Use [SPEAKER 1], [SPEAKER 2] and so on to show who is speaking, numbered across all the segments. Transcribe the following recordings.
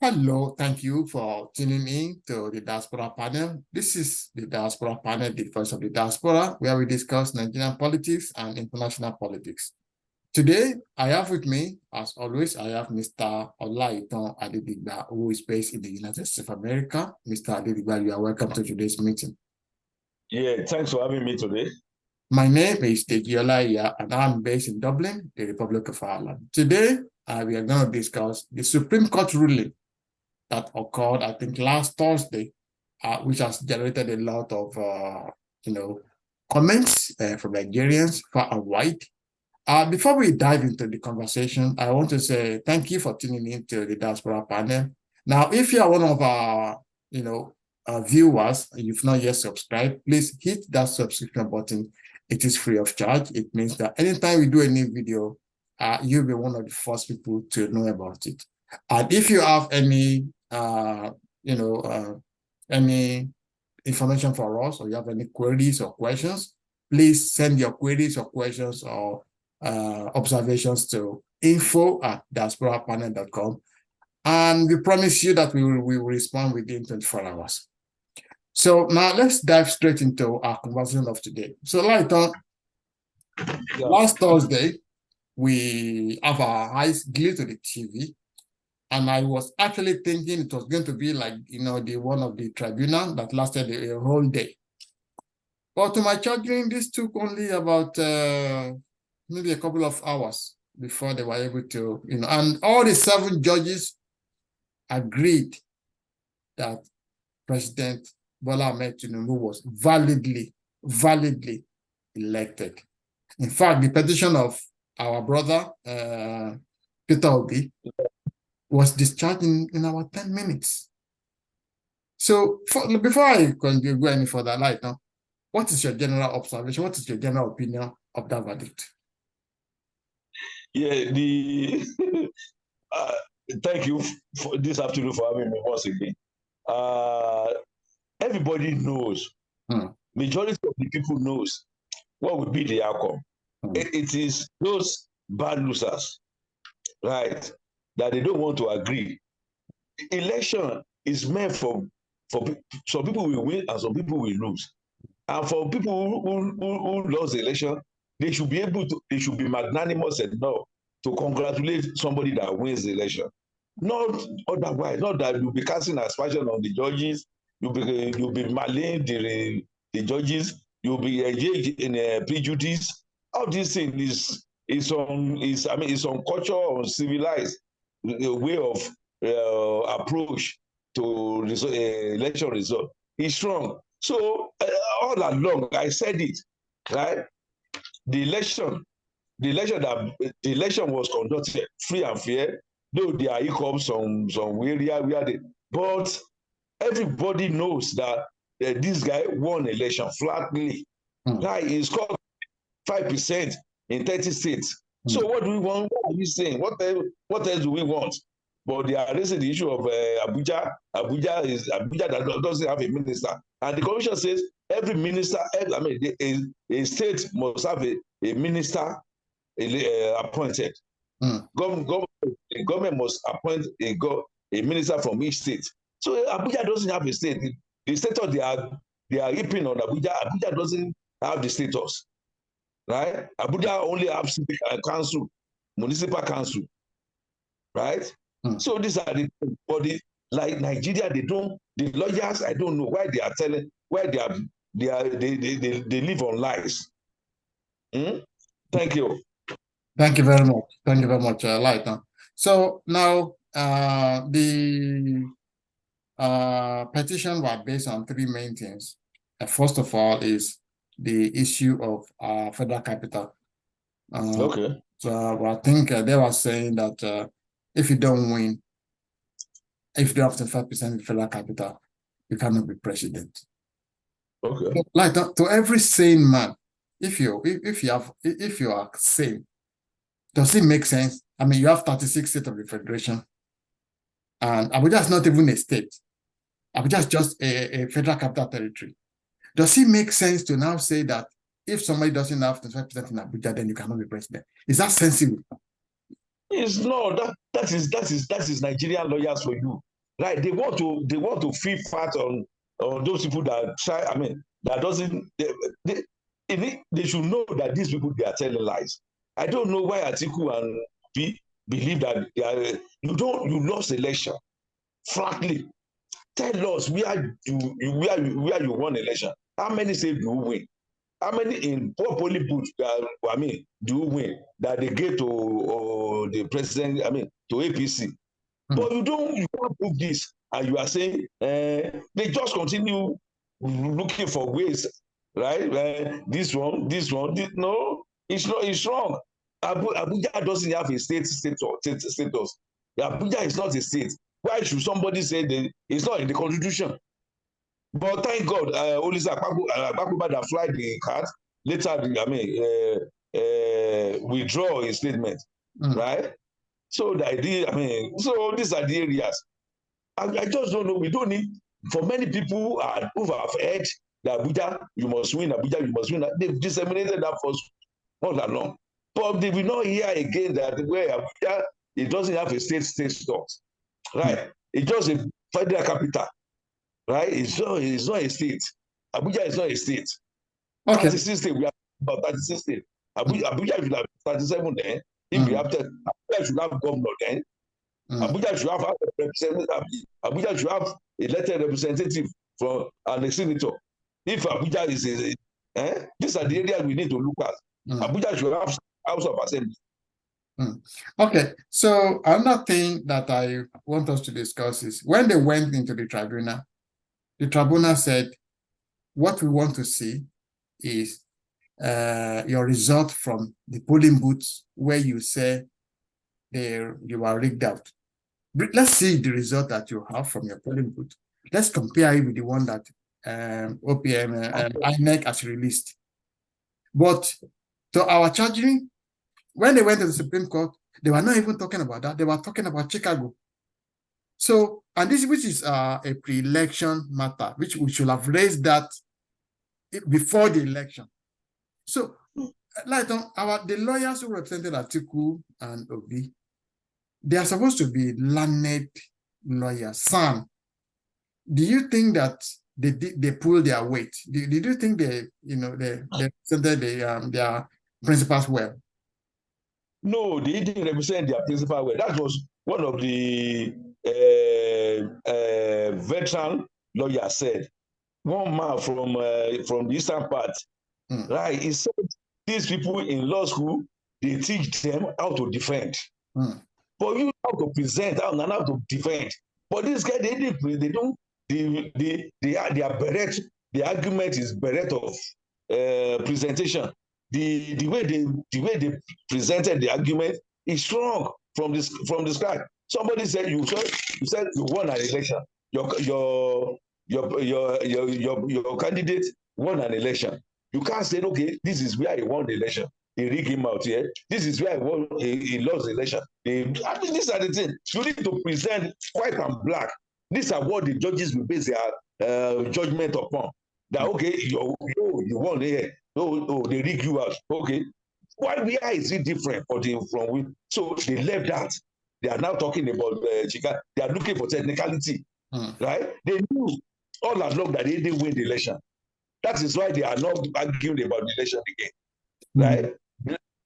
[SPEAKER 1] Hello, thank you for tuning in to the Diaspora Panel. This is the Diaspora Panel, the voice of the diaspora, where we discuss Nigerian politics and international politics. Today, I have with me, as always, I have Mr. Olaitan Adedigba, who is based in the United States of America. Mr. Adedigba, you are welcome to today's meeting.
[SPEAKER 2] Yeah, thanks for having me today.
[SPEAKER 1] My name is Teji Olaiya, and I'm based in Dublin, the Republic of Ireland. Today, we are going to discuss the Supreme Court ruling that occurred, I think, last Thursday, which has generated a lot of, comments from Nigerians far and wide. Before we dive into the conversation, I want to say thank you for tuning in to the Diaspora Panel. Now, if you are one of our, viewers, and you've not yet subscribed, please hit that subscription button. It is free of charge. It means that anytime we do a new video, you'll be one of the first people to know about it. And if you have any, any information for us, or you have any queries or questions, please send your queries or questions or observations to info@diasporapanel.com. And we promise you that we will respond within 24 hours. So now let's dive straight into our conversation of today. So Lighton, last Thursday, we have our eyes glued to the TV, and I was actually thinking it was going to be like, the one of the tribunal that lasted a whole day. But to my chagrin, this took only about maybe a couple of hours before they were able to, and all the 7 judges agreed that President Bola Ahmed Tinubu was validly elected. In fact, the petition of our brother, Peter Obi, was discharged in about 10 minutes. So before I go any further, now, what is your general observation? What is your general opinion of that verdict?
[SPEAKER 2] Yeah, thank you for this afternoon for having me once again. Everybody knows, majority of the people knows what will be the outcome. It is those bad losers, right, that they don't want to agree. Election is meant for some people will win and some people will lose. And for people who lost the election, they should be magnanimous enough to congratulate somebody that wins the election. Not otherwise, not that you'll be casting aspersion on the judges, you'll be maligning the judges, you'll be engaged in prejudice. All these things is on culture, on civilized way of approach to election result. It's strong. So all along, I said it, right? The election was conducted free and fair, though there are hiccups some area where but everybody knows that this guy won election flatly. Guy is called 5% in 30 states. So what do we want? What are we saying? What else do we want? But they are raising the issue of Abuja. Abuja that doesn't have a minister. And the commission says every minister, a state must have a minister appointed. Government must appoint a minister from each state. So Abuja doesn't have a state. The status they are heaping on Abuja doesn't have the status, right? Abuja only have civic council, municipal council, right? So these are the body like Nigeria. The lawyers, I don't know why they are telling, why they live on lies. Thank you.
[SPEAKER 1] Thank you very much. Thank you very much, Lighton. So now the petition was based on 3 main things. First of all is the issue of federal capital.
[SPEAKER 2] Okay.
[SPEAKER 1] So I think they were saying that if you don't win, if you don't have 25% federal capital, you cannot be president.
[SPEAKER 2] Okay.
[SPEAKER 1] So, like to every sane man, if you are sane, does it make sense? I mean, you have 36 states of the federation, and Abuja is not even a state. Abuja is just a federal capital territory. Does it make sense to now say that if somebody doesn't have 25% in Abuja, then you cannot be president? Is that sensible?
[SPEAKER 2] It's not. That is Nigerian lawyers for you. right? They want to feel fat on those people that try. I mean, that doesn't. They should know that these people, they are telling lies. I don't know why Atiku and P believe that you lost election. Frankly, tell us where you won election. How many states do you win? How many in what polling booth do you win that they gave to the president? I mean, to APC. But you can't prove this, and you are saying they just continue looking for ways, right? This one. No, it's not. It's wrong. Abuja doesn't have a status. Abuja is not a state. Why should somebody say that it's not in the constitution? But thank God, Olisa Akpakpo that fly the card later. Withdraw his statement, right? So the idea, so these are the areas. I just don't know. We don't need, for many people who have heard that Abuja, you must win, Abuja, you must win. They've disseminated that for all along. But they will not hear again that where Abuja, it doesn't have a state stocks, right? It's just a federal capital, right? It's not a state. Abuja is not a state. Okay. 36 states, we have about 36 states. Abuja should have 37 then. If we have to, Abuja should have governor then. Abuja should have Abuja should have elected representative from a senator. If Abuja is these are the areas we need to look at. Abuja should have House of Assembly.
[SPEAKER 1] Okay, so another thing that I want us to discuss is when they went into the tribunal said, what we want to see is your result from the polling booths where you say you are rigged out. Let's see the result that you have from your polling booth. Let's compare it with the one that OPM and INEC has released. But to our charging, when they went to the Supreme Court, they were not even talking about that. They were talking about Chicago. So, and this, which is a pre-election matter, which we should have raised that before the election. So, like the lawyers who represented Atiku and Obi, they are supposed to be learned lawyers. Sam, do you think that they pull their weight? Did you think they represented their principals well?
[SPEAKER 2] No, they didn't represent their principal well. That was one of the veteran lawyers said. One man from the eastern part, right? He said these people in law school, they teach them how to defend. But you how to present, how to defend. But this guy, they are bereft. The argument is bereft of presentation. The way they presented the argument is wrong from the start. Somebody said you said you won an election. Your candidate won an election. You can't say, okay, this is where he won the election. They rig him out here. This is where he lost the election. These are the things. You need to present white and black. These are what the judges will base their judgment upon. That, okay, you won here. Oh, they rig you out. Okay. Why is it different from so they left that. They are now talking about Chicago. They are looking for technicality. Right? They knew all along that they didn't win the election. That is why they are not arguing about the election again. Right?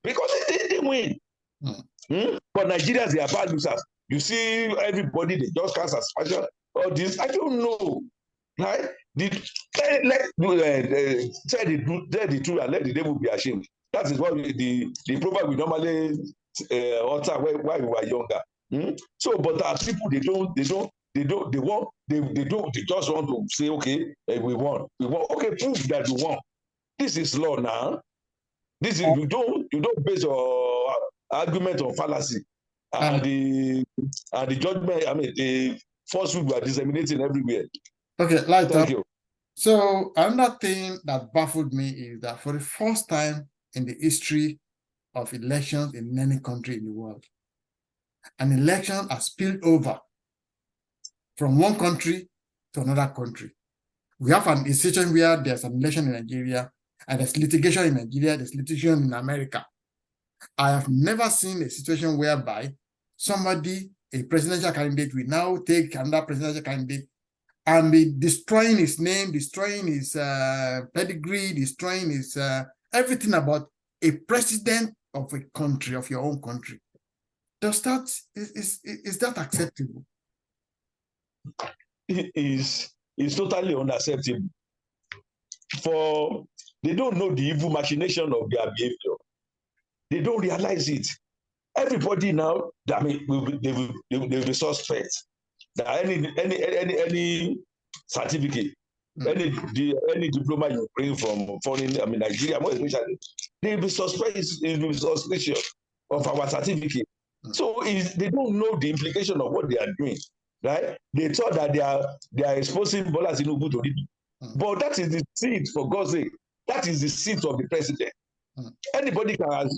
[SPEAKER 2] Because they didn't win. But Nigerians, they are bad losers. You see everybody, they just cast as fashion. All this, I don't know. Right? Tell the truth and let the devil be ashamed. That is what the proverb we normally utter while we were younger. So, but our people, they just want to say, okay, we won. Okay, prove that you won. This is law now. This is you don't base your argument on fallacy and the judgment. I mean, the falsehood we are disseminating everywhere.
[SPEAKER 1] Okay, thank you. So another thing that baffled me is that for the first time in the history of elections in any country in the world, an election has spilled over from one country to another country. We have a situation where there's an election in Nigeria, and there's litigation in Nigeria, there's litigation in America. I have never seen a situation whereby somebody a presidential candidate will now take another presidential candidate and be destroying his name, destroying his pedigree, destroying his everything about a president of a country, of your own country. Is that acceptable?
[SPEAKER 2] It's totally unacceptable. For they don't know the evil machination of their behavior. They don't realize it. Everybody now, I mean, they will be suspect that any certificate, any diploma you bring from foreign, I mean Nigeria, more especially, they will be suspicious of our certificate. So they don't know the implication of what they are doing, right? They thought that they are exposing Bola Tinubu to it, but that is the seat, for God's sake. That is the seat of the president. Anybody can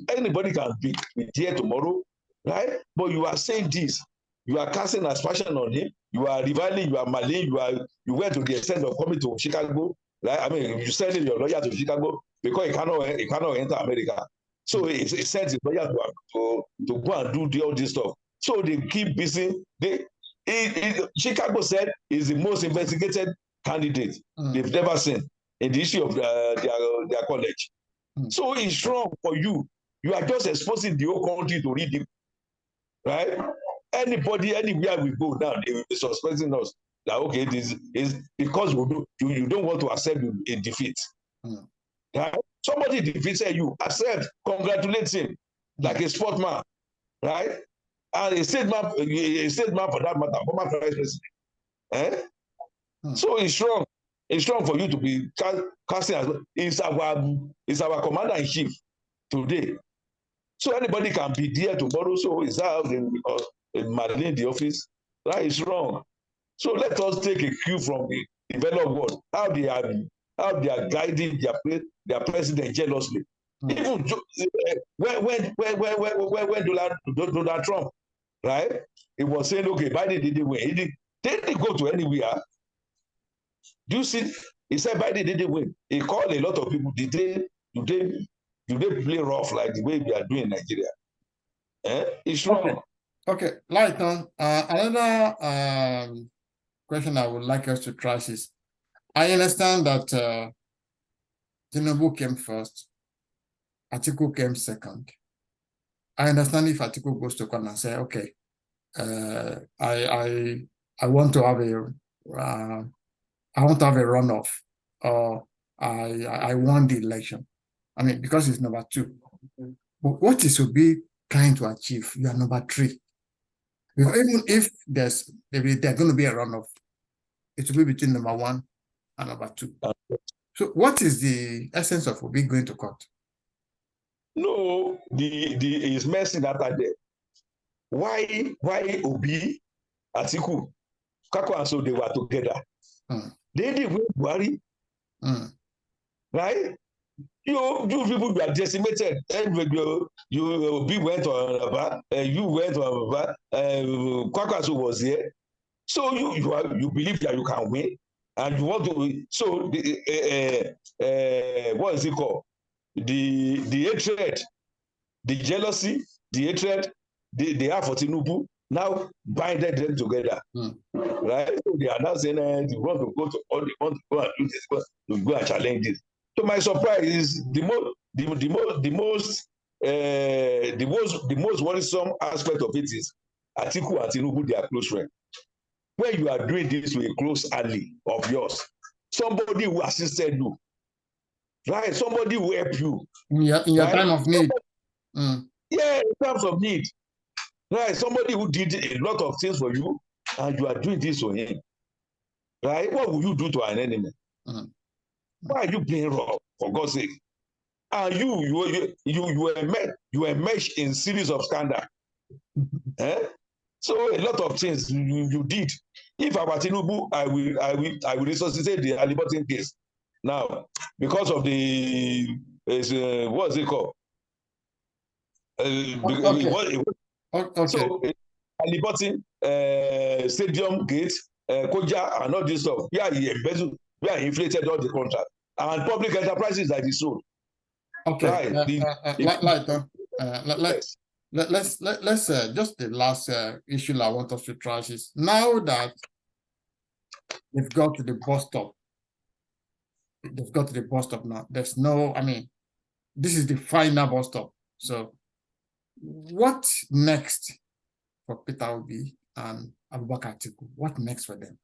[SPEAKER 2] be here tomorrow, right? But you are saying this, you are casting aspersion on him, you are reviling, you are malign, you went to the extent of coming to Chicago, right? I mean, you sent your lawyer to Chicago because he cannot enter America. So he sent his lawyer to go and do all this stuff. So they keep busy. Chicago said is the most investigated candidate they've never seen in the history of their college. So it's wrong for you. You are just exposing the whole country to read it, right? Anybody, anywhere we go now, they will be suspecting us that okay, this is because you don't want to accept a defeat. Right? Somebody defeated you, accept, congratulate him, like a sportsman, right? And a state man for that matter, former vice president. So it's wrong. It's wrong for you to be casting as well. It's our commander in chief today. So anybody can be there tomorrow. So is that because in the office? That is wrong. So let us take a cue from the developed world, how they are guiding their president jealously. Even when Donald Trump, right? He was saying, okay, Biden didn't win. They didn't go to anywhere. Do you see? He said Biden didn't win. He called a lot of people. Do they play rough like the way we are doing in Nigeria? It's wrong.
[SPEAKER 1] Okay. Lighton, another question I would like us to trash is, I understand that Tinubu came first, Atiku came second. I understand if Atiku goes to court and say, okay, I want to have a runoff, or I won the election. I mean, because it's number 2. But what is Obi trying to achieve? You are number 3. Because even if there's going to be a runoff, it will be between number 1 and number 2. So what is the essence of Obi going to court?
[SPEAKER 2] No, is messing that are there. Why Obi, Atiku, Kwankwaso, they were together. They didn't win Buhari. Right? You people were decimated. You Obi went on Aba, you went on Aba, Kwankwaso was here. So you believe that you can win, and you want to. So what is it called? The hatred, the jealousy, the hatred they have for Tinubu now binded them together. Right? So they are now saying they want to go to all, they want to go and do this, to go and challenge this. To my surprise, is the most worrisome aspect of it is Atiku and Tinubu, they are close friends. When you are doing this with a close ally of yours, somebody who assisted you, right? Somebody who helped you
[SPEAKER 1] in your
[SPEAKER 2] right?
[SPEAKER 1] time of need.
[SPEAKER 2] Yeah, in terms of need, right? Somebody who did a lot of things for you, and you are doing this for him, right? What will you do to an enemy? Why are you being wrong, for God's sake? And you emerged in series of scandal. So a lot of things you did. If I were Tinubu, I will resuscitate the Alibotin case. Now, because of the what's it called?
[SPEAKER 1] Okay.
[SPEAKER 2] So Alibotin, Stadium Gate, Koja, and all this stuff. Yeah, he embezzled, where he inflated all the contract. And public enterprises like this sold.
[SPEAKER 1] Okay.
[SPEAKER 2] Right.
[SPEAKER 1] let's just the last issue I want us to trash is now that they've got to the bus stop. They've got to the bus stop now. There's no, I mean, this is the final bus stop. So what next for Peter Obi and Abubakar Atiku? What next for them?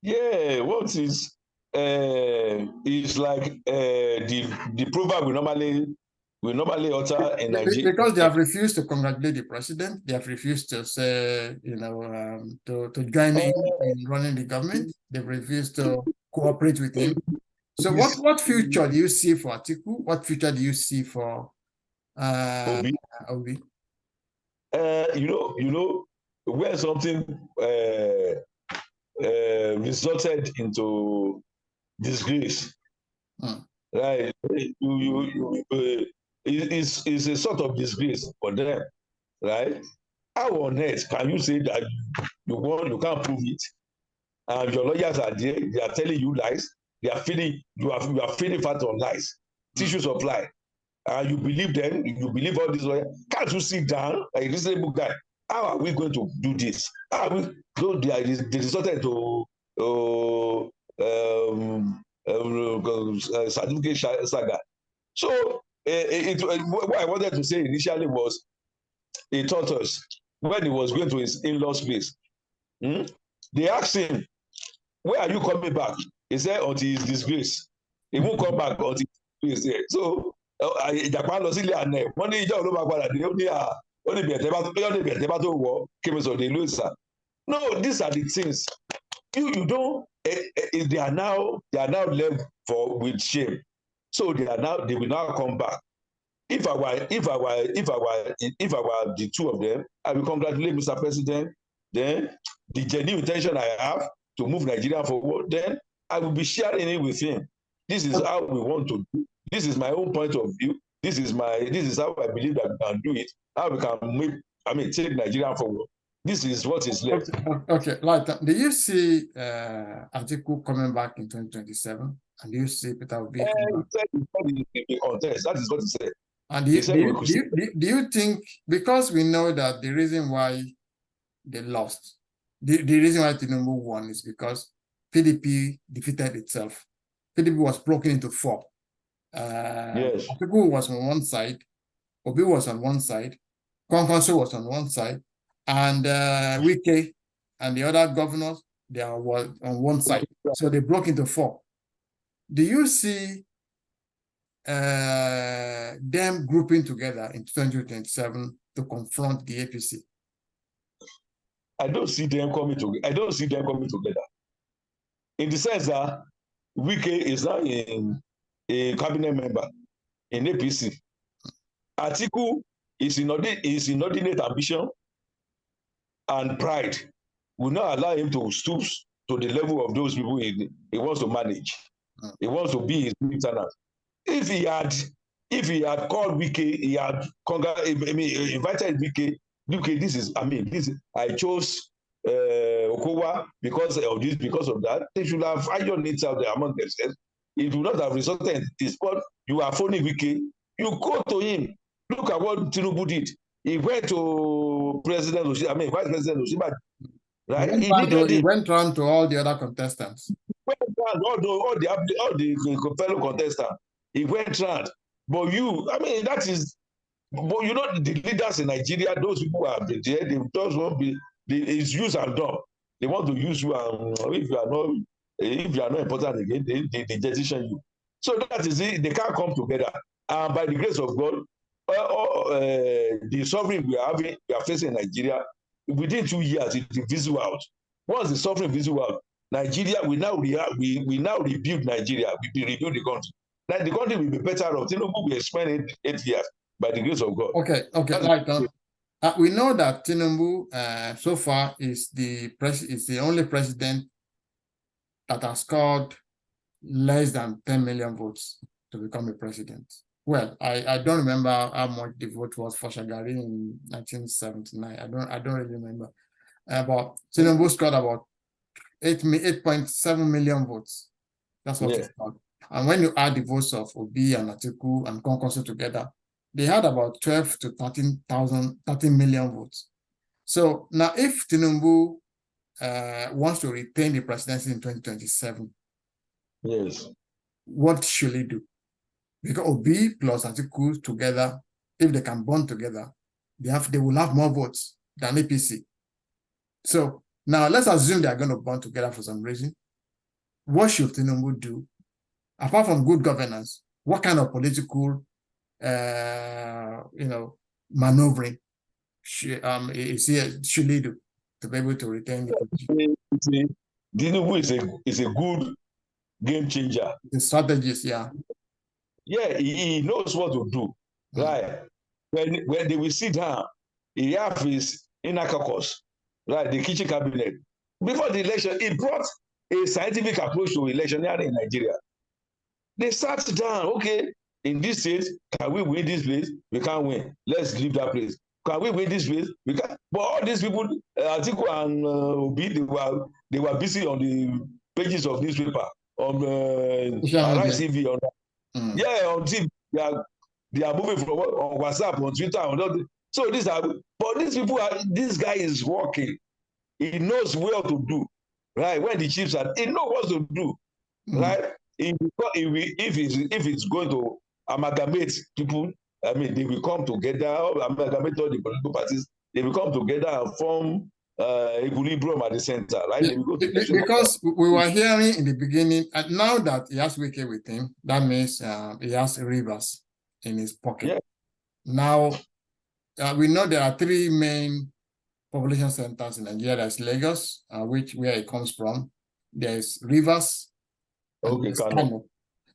[SPEAKER 2] Yeah, what is like the proverb we normally utter in Nigeria.
[SPEAKER 1] Because they have refused to congratulate the president, they have refused to say, to join in running the government. They've refused to cooperate with him. So what future do you see for Atiku? What future do you see for Obi?
[SPEAKER 2] When something resulted into disgrace, right? It's a sort of disgrace for them, right? How on earth can you say that you can't prove it, and your lawyers are there, they are telling you lies, you are feeding fat on lies, tissue supply, and you believe them, you believe all these lawyers? Can't you sit down like a reasonable guy? How are we going to do this? How are we? So they resorted to certificate saga. So what I wanted to say initially was, he taught us when he was going to his in-laws' place. They asked him, "Where are you coming back?" He said, "Until his disgrace." He won't come back until his disgrace. So ìjàpá lọ sílé àná ẹ̀ wọ́n ní ìjọ ló máa padà dé ó ní bẹ̀rẹ̀ bá tó wọ̀ kémi sọ de lóòsà. No, these are the things you don't. They are now left with shame. So they will now come back. If I were the two of them, I will congratulate Mr. President. Then the genuine intention I have to move Nigeria forward, then I will be sharing it with him. This is how we want to do. This is my own point of view. This is how I believe that we can do it. How we can take Nigeria forward. This is what is left.
[SPEAKER 1] Okay, like, do you see Atiku coming back in 2027? And do you see Peter Obi?
[SPEAKER 2] Contest. That is what he said.
[SPEAKER 1] And do you think, because we know that the reason why they lost, the reason why Tinubu won is because PDP defeated itself. PDP was broken into four.
[SPEAKER 2] Yes.
[SPEAKER 1] Atiku was on one side, Obi was on one side, Kwankwaso was on one side, and Wike and the other governors, they were on one side. So they broke into four. Do you see them grouping together in 2027 to confront the APC?
[SPEAKER 2] I don't see them coming together. In the sense that Wike is now a cabinet member in APC. Atiku is inordinate ambition and pride will not allow him to stoop to the level of those people he wants to manage. He wants to be his lieutenant. If he had called Wike, he had invited Wike. I chose Okowa because of this, because of that. They should have ironed it out there among themselves. It would not have resulted in this. But you are phoning Wike. You go to him. Look at what Tinubu did. He went to Vice President Oshima. Right?
[SPEAKER 1] He went round to all the other contestants.
[SPEAKER 2] All the fellow contestants. He went round. But that is. But the leaders in Nigeria, those people who are there, they just won't be. It's use and done. They want to use you, and if you are not important again, they jettison you. So that is it. They can't come together. And by the grace of God, the suffering we are facing in Nigeria, within 2 years, it will fizzle out. Once the suffering fizzle out, Nigeria, we now rebuild Nigeria. We rebuild the country. Now the country will be better off. Tinubu will spend 8 years by the grace of God.
[SPEAKER 1] Okay. We know that Tinubu so far is the only president that has scored less than 10 million votes to become a president. Well, I don't remember how much the vote was for Shagari in 1979. I don't really remember. But Tinubu scored about 8.7 million votes. That's what he scored. And when you add the votes of Obi and Atiku and Kwankwaso together, they had about 12 to 13 million votes. So now if Tinubu wants to retain the presidency in 2027,
[SPEAKER 2] yes,
[SPEAKER 1] what should he do? Because Obi plus Atiku together, if they can bond together, they will have more votes than APC. So now let's assume they are going to bond together for some reason. What should Tinubu do? Apart from good governance, what kind of political maneuvering should he do to be able to retain the position?
[SPEAKER 2] Tinubu is a good game changer.
[SPEAKER 1] The strategist, yeah.
[SPEAKER 2] Yeah, he knows what to do. Right. When they will sit down, he have his inner caucus, right, the kitchen cabinet. Before the election, he brought a scientific approach to electioneering in Nigeria. They sat down, okay, in this state, can we win this place? We can't win. Let's leave that place. Can we win this place? We can. But all these people, Atiku and Obi, they were busy on the pages of newspaper, on Arise TV, on yeah, on TV. They are moving from on WhatsApp, on Twitter, on all the, so this guy is working. He knows what to do, right? When the chiefs are, he knows what to do, right? If it's going to amalgamate people, I mean, they will come together, amalgamate all the political parties, they will come together and form equilibrium at the center, right?
[SPEAKER 1] Because we were hearing in the beginning, and now that he has Wike with him, that means he has Rivers in his pocket. Yeah. Now, we know there are three main population centers in Nigeria. There's Lagos, where it comes from. There's Rivers, okay, Kano.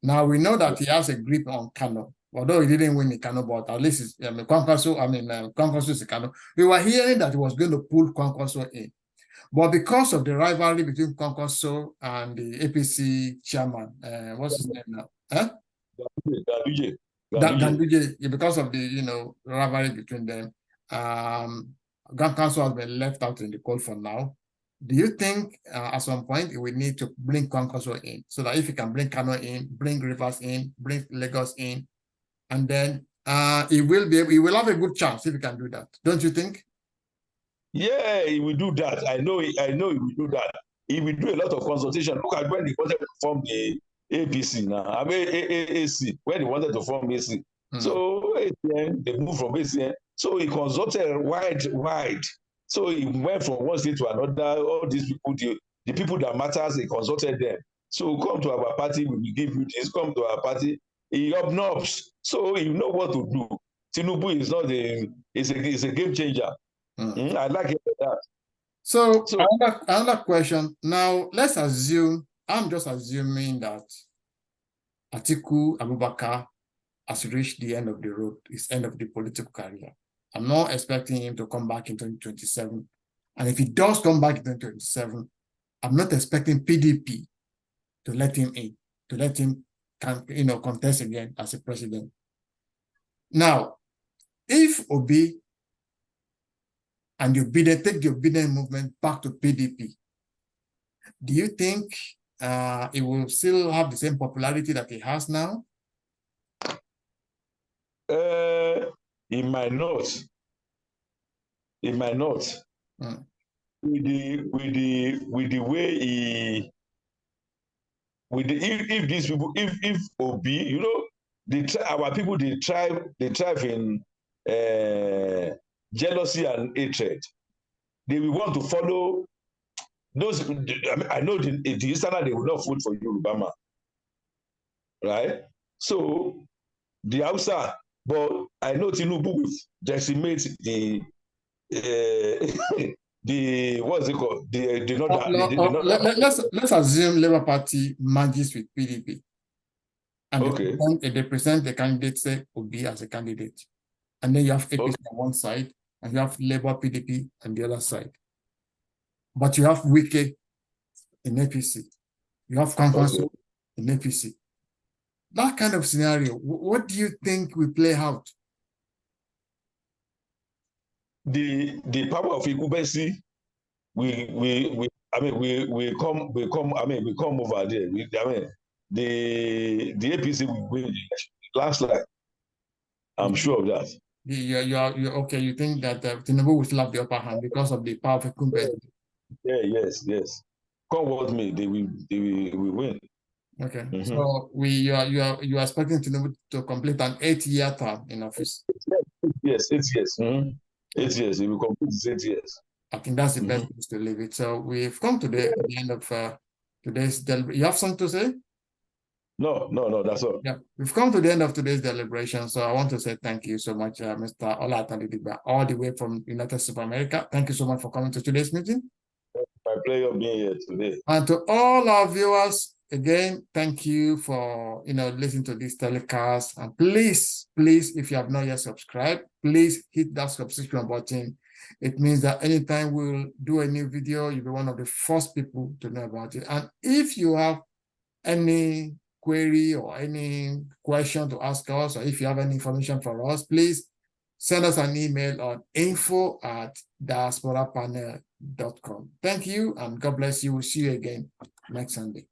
[SPEAKER 1] Now, we know that he has a grip on Kano, although he didn't win the Kano, but at least Kwankwaso is a Kano. We were hearing that he was going to pull Kwankwaso in. But because of the rivalry between Kwankwaso and the APC chairman, what's his name now? Ganduje, because of the rivalry between them, Kwankwaso has been left out in the cold for now. Do you think at some point we need to bring Kwankwaso in, so that if you can bring Kano in, bring Rivers in, bring Lagos in, and then he will have a good chance if he can do that, don't you think?
[SPEAKER 2] Yeah, he will do that. I know he will do that. He will do a lot of consultation. Look at when he wanted to form the APC now. I mean AAC, when he wanted to form AC. So ACN, they moved from ACN. So he consulted wide. So he went from one state to another. All these people, the people that matters, he consulted them. So come to our party, we will give you this. Come to our party. He obnobs. So you know what to do. Tinubu is not is a game changer. I like it like that.
[SPEAKER 1] So another question. Now, let's assume, I'm just assuming that Atiku Abubakar has reached the end of the road, his end of the political career. I'm not expecting him to come back in 2027. And if he does come back in 2027, I'm not expecting PDP to let him in, to let him contest again as a president. Now, if Obi and take the obedient movement back to PDP, do you think it will still have the same popularity that it has now?
[SPEAKER 2] It might not. It might not. With the way if these people, if Obi, our people, they thrive in jealousy and hatred. They will want to follow those. I know the Easterners, they will not vote for Yoruba man, right? So the Hausa, but I know Tinubu will decimate the what's it called?
[SPEAKER 1] Let's assume Labour Party merges with PDP, and they present the candidate, say Obi as a candidate, and then you have APC on one side, and you have Labour PDP on the other side. But you have Wike in APC, you have Kwankwaso in APC. That kind of scenario, what do you think will play out?
[SPEAKER 2] The power of incumbency we come over there. The APC will win the election. Last slide. I'm sure of that.
[SPEAKER 1] You're okay. You think that Tinubu will still have the upper hand because of the power of incumbent?
[SPEAKER 2] Yeah, yes. Come what may, they will win.
[SPEAKER 1] Okay, so you are expecting Tinubu to complete an 8-year term in office?
[SPEAKER 2] Yes, 8 years. 8 years. He will complete his 8 years.
[SPEAKER 1] I think that's the best place to leave it. So we've come to the end of today's deliberation. You have something to say?
[SPEAKER 2] No, that's all.
[SPEAKER 1] Yeah, we've come to the end of today's deliberation. So I want to say thank you so much, Mr. Olatanidigba, all the way from United States of America. Thank you so much for coming to today's meeting.
[SPEAKER 2] My pleasure being here today.
[SPEAKER 1] And to all our viewers, again, thank you for listening to this telecast. And please, if you have not yet subscribed, please hit that subscription button. It means that anytime we'll do a new video, you'll be one of the first people to know about it. And if you have any query or any question to ask us, or if you have any information for us, please send us an email on info@diasporapanel.com. Thank you, and God bless you. We'll see you again next Sunday.